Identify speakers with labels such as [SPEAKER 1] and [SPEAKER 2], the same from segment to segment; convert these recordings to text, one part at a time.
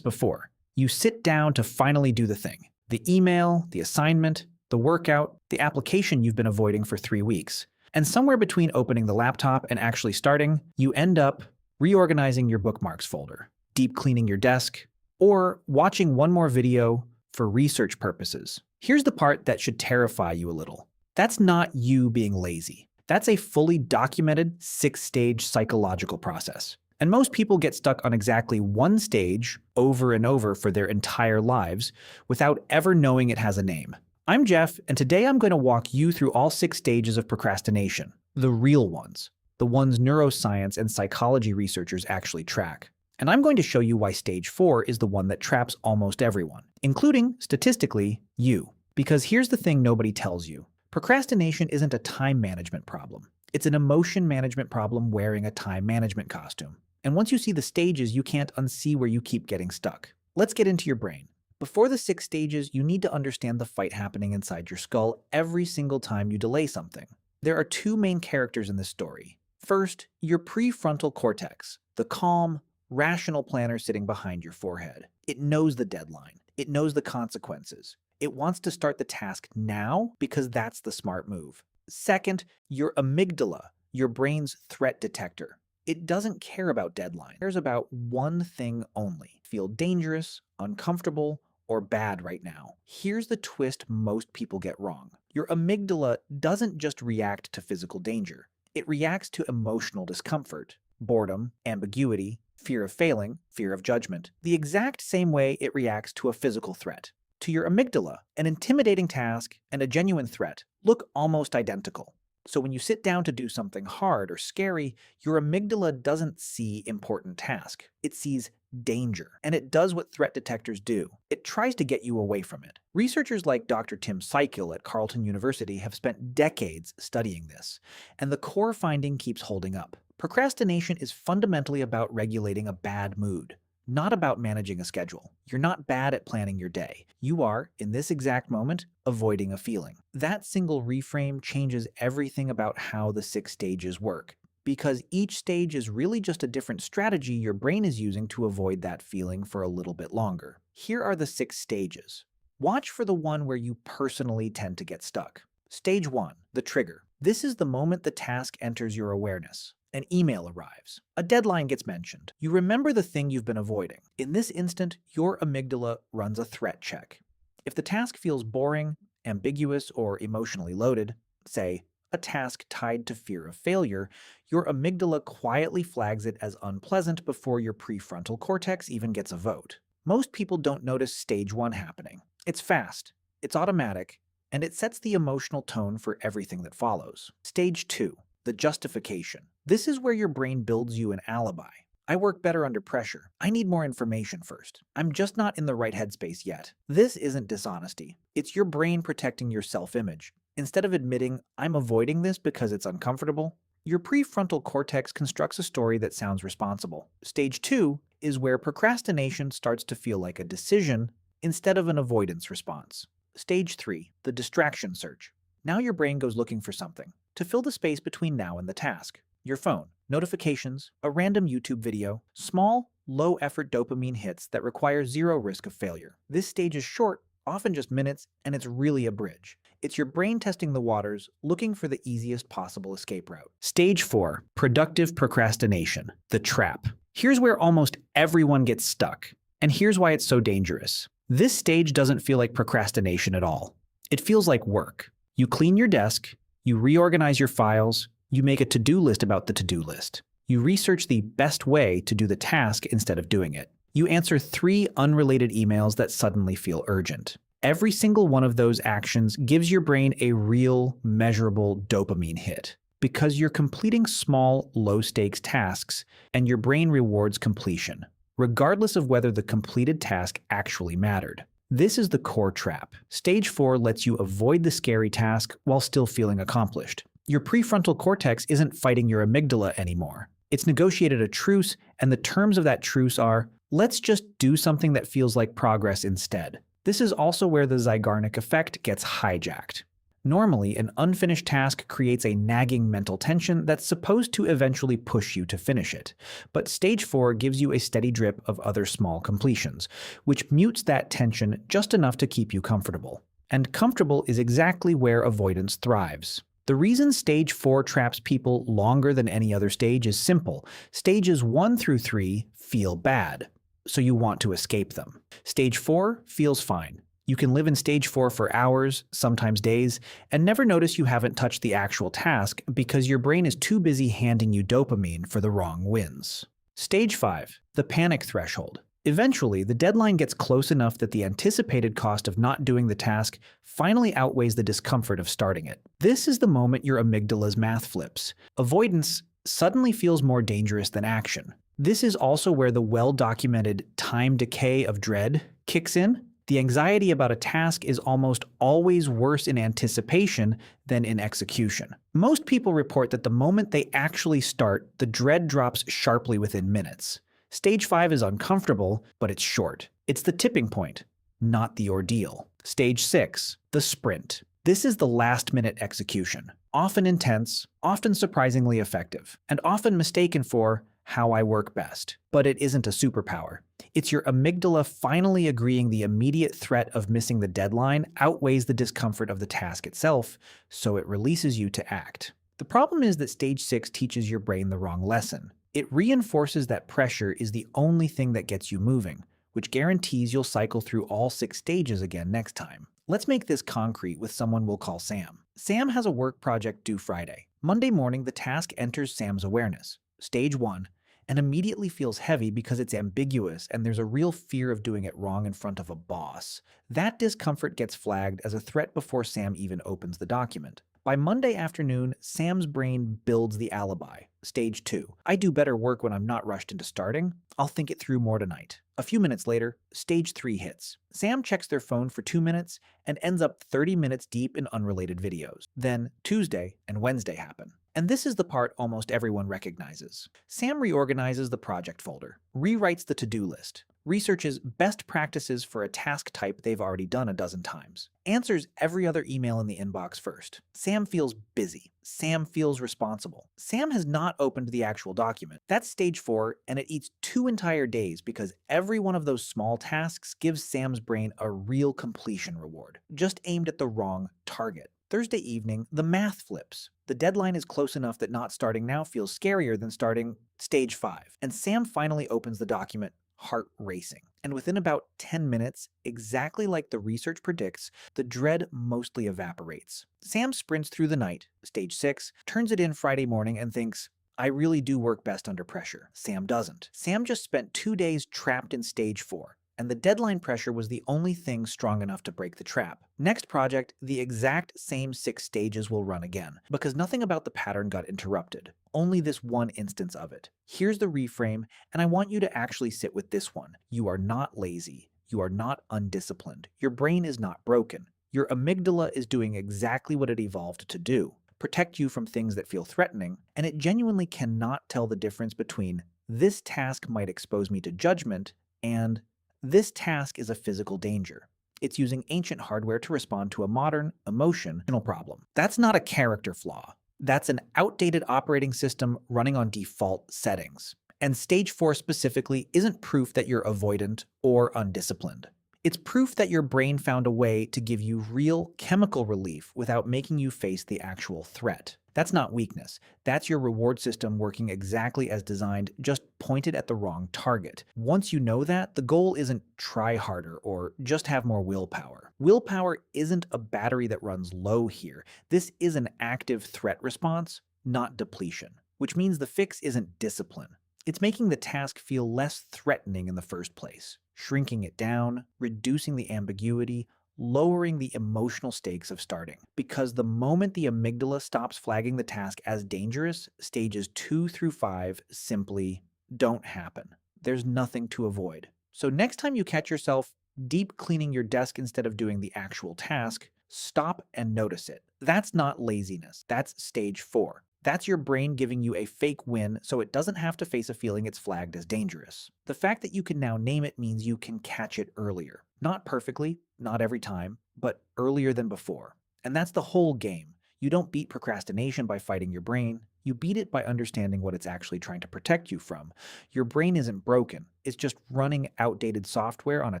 [SPEAKER 1] before. You sit down to finally do the thing. The email, the assignment, the workout, the application you've been avoiding for 3 weeks. And somewhere between opening the laptop and actually starting, you end up reorganizing your bookmarks folder, deep cleaning your desk, or watching one more video for research purposes. Here's the part that should terrify you a little. That's not you being lazy. That's a fully documented 6-stage psychological process. And most people get stuck on exactly one stage over and over for their entire lives without ever knowing it has a name. I'm Jeff, and today I'm going to walk you through all 6 stages of procrastination, the real ones, the ones neuroscience and psychology researchers actually track. And I'm going to show you why stage 4 is the one that traps almost everyone, including, statistically, you. Because here's the thing nobody tells you. Procrastination isn't a time management problem. It's an emotion management problem wearing a time management costume. And once you see the stages, you can't unsee where you keep getting stuck. Let's get into your brain. Before the 6 stages, you need to understand the fight happening inside your skull every single time you delay something. There are 2 main characters in this story. First, your prefrontal cortex, the calm, rational planner sitting behind your forehead. It knows the deadline. It knows the consequences. It wants to start the task now because that's the smart move. Second, your amygdala, your brain's threat detector. It doesn't care about deadline. It cares about one thing only. Feel dangerous, uncomfortable, or bad right now. Here's the twist most people get wrong. Your amygdala doesn't just react to physical danger. It reacts to emotional discomfort, boredom, ambiguity, fear of failing, fear of judgment, the exact same way it reacts to a physical threat. To your amygdala, an intimidating task and a genuine threat look almost identical. So when you sit down to do something hard or scary, your amygdala doesn't see important task. It sees danger, and it does what threat detectors do. It tries to get you away from it. Researchers like Dr. Tim Seikel at Carleton University have spent decades studying this, and the core finding keeps holding up. Procrastination is fundamentally about regulating a bad mood, not about managing a schedule. You're not bad at planning your day. You are, in this exact moment, avoiding a feeling. That single reframe changes everything about how the 6 stages work, because each stage is really just a different strategy your brain is using to avoid that feeling for a little bit longer. Here are the 6 stages. Watch for the one where you personally tend to get stuck. Stage 1, the trigger. This is the moment the task enters your awareness. An email arrives. A deadline gets mentioned. You remember the thing you've been avoiding. In this instant, your amygdala runs a threat check. If the task feels boring, ambiguous, or emotionally loaded, say, a task tied to fear of failure, your amygdala quietly flags it as unpleasant before your prefrontal cortex even gets a vote. Most people don't notice stage 1 happening. It's fast, it's automatic, and it sets the emotional tone for everything that follows. Stage 2. The justification. This is where your brain builds you an alibi. I work better under pressure. I need more information first. I'm just not in the right headspace yet. This isn't dishonesty. It's your brain protecting your self-image. Instead of admitting, I'm avoiding this because it's uncomfortable, your prefrontal cortex constructs a story that sounds responsible. Stage 2 is where procrastination starts to feel like a decision instead of an avoidance response. Stage 3, the distraction search. Now your brain goes looking for something to fill the space between now and the task. Your phone, notifications, a random YouTube video, small, low-effort dopamine hits that require 0 risk of failure. This stage is short, often just minutes, and it's really a bridge. It's your brain testing the waters, looking for the easiest possible escape route. Stage 4, productive procrastination, the trap. Here's where almost everyone gets stuck, and here's why it's so dangerous. This stage doesn't feel like procrastination at all. It feels like work. You clean your desk, you reorganize your files, you make a to-do list about the to-do list. You research the best way to do the task instead of doing it. You answer 3 unrelated emails that suddenly feel urgent. Every single one of those actions gives your brain a real, measurable dopamine hit, because you're completing small, low-stakes tasks, and your brain rewards completion, regardless of whether the completed task actually mattered. This is the core trap. Stage 4 lets you avoid the scary task while still feeling accomplished. Your prefrontal cortex isn't fighting your amygdala anymore. It's negotiated a truce, and the terms of that truce are, let's just do something that feels like progress instead. This is also where the Zeigarnik Effect gets hijacked. Normally, an unfinished task creates a nagging mental tension that's supposed to eventually push you to finish it. But stage 4 gives you a steady drip of other small completions, which mutes that tension just enough to keep you comfortable. And comfortable is exactly where avoidance thrives. The reason stage 4 traps people longer than any other stage is simple. Stages 1 through 3 feel bad, so you want to escape them. Stage 4 feels fine. You can live in stage 4 for hours, sometimes days, and never notice you haven't touched the actual task because your brain is too busy handing you dopamine for the wrong wins. Stage 5, the panic threshold. Eventually, the deadline gets close enough that the anticipated cost of not doing the task finally outweighs the discomfort of starting it. This is the moment your amygdala's math flips. Avoidance suddenly feels more dangerous than action. This is also where the well-documented time decay of dread kicks in. The anxiety about a task is almost always worse in anticipation than in execution. Most people report that the moment they actually start, the dread drops sharply within minutes. Stage 5 is uncomfortable, but it's short. It's the tipping point, not the ordeal. Stage 6, the sprint. This is the last-minute execution. Often intense, often surprisingly effective, and often mistaken for how I work best. But it isn't a superpower. It's your amygdala finally agreeing the immediate threat of missing the deadline outweighs the discomfort of the task itself, so it releases you to act. The problem is that stage 6 teaches your brain the wrong lesson. It reinforces that pressure is the only thing that gets you moving, which guarantees you'll cycle through all 6 stages again next time. Let's make this concrete with someone we'll call Sam. Sam has a work project due Friday. Monday morning, the task enters Sam's awareness, stage 1, and immediately feels heavy because it's ambiguous and there's a real fear of doing it wrong in front of a boss. That discomfort gets flagged as a threat before Sam even opens the document. By Monday afternoon, Sam's brain builds the alibi. Stage 2. I do better work when I'm not rushed into starting. I'll think it through more tonight. A few minutes later, stage 3 hits. Sam checks their phone for 2 minutes and ends up 30 minutes deep in unrelated videos. Then Tuesday and Wednesday happen. And this is the part almost everyone recognizes. Sam reorganizes the project folder, rewrites the to-do list, researches best practices for a task type they've already done a dozen times, answers every other email in the inbox first. Sam feels busy. Sam feels responsible. Sam has not opened the actual document. That's stage 4, and it eats 2 entire days because every one of those small tasks gives Sam's brain a real completion reward, just aimed at the wrong target. Thursday evening, the math flips. The deadline is close enough that not starting now feels scarier than starting stage 5. And Sam finally opens the document, heart racing. And within about 10 minutes, exactly like the research predicts, the dread mostly evaporates. Sam sprints through the night, stage 6, turns it in Friday morning and thinks, I really do work best under pressure. Sam doesn't. Sam just spent 2 days trapped in stage 4. And the deadline pressure was the only thing strong enough to break the trap. Next project, the exact same 6 stages will run again, because nothing about the pattern got interrupted. Only this one instance of it. Here's the reframe, and I want you to actually sit with this one. You are not lazy. You are not undisciplined. Your brain is not broken. Your amygdala is doing exactly what it evolved to do. Protect you from things that feel threatening, and it genuinely cannot tell the difference between this task might expose me to judgment and this task is a physical danger. It's using ancient hardware to respond to a modern, emotional problem. That's not a character flaw. That's an outdated operating system running on default settings. And stage 4 specifically isn't proof that you're avoidant or undisciplined. It's proof that your brain found a way to give you real chemical relief without making you face the actual threat. That's not weakness. That's your reward system working exactly as designed, just pointed at the wrong target. Once you know that, the goal isn't try harder or just have more willpower. Willpower isn't a battery that runs low here. This is an active threat response, not depletion, which means the fix isn't discipline. It's making the task feel less threatening in the first place, shrinking it down, reducing the ambiguity, lowering the emotional stakes of starting. Because the moment the amygdala stops flagging the task as dangerous, stages 2 through 5 simply don't happen. There's nothing to avoid. So next time you catch yourself deep cleaning your desk instead of doing the actual task, stop and notice it. That's not laziness. That's stage 4. That's your brain giving you a fake win so it doesn't have to face a feeling it's flagged as dangerous. The fact that you can now name it means you can catch it earlier. Not perfectly, not every time, but earlier than before. And that's the whole game. You don't beat procrastination by fighting your brain. You beat it by understanding what it's actually trying to protect you from. Your brain isn't broken. It's just running outdated software on a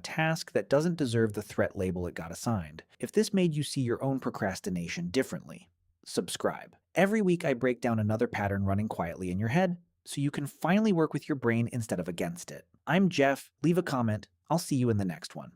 [SPEAKER 1] task that doesn't deserve the threat label it got assigned. If this made you see your own procrastination differently, subscribe. Every week I break down another pattern running quietly in your head so you can finally work with your brain instead of against it. I'm Jeff. Leave a comment. I'll see you in the next one.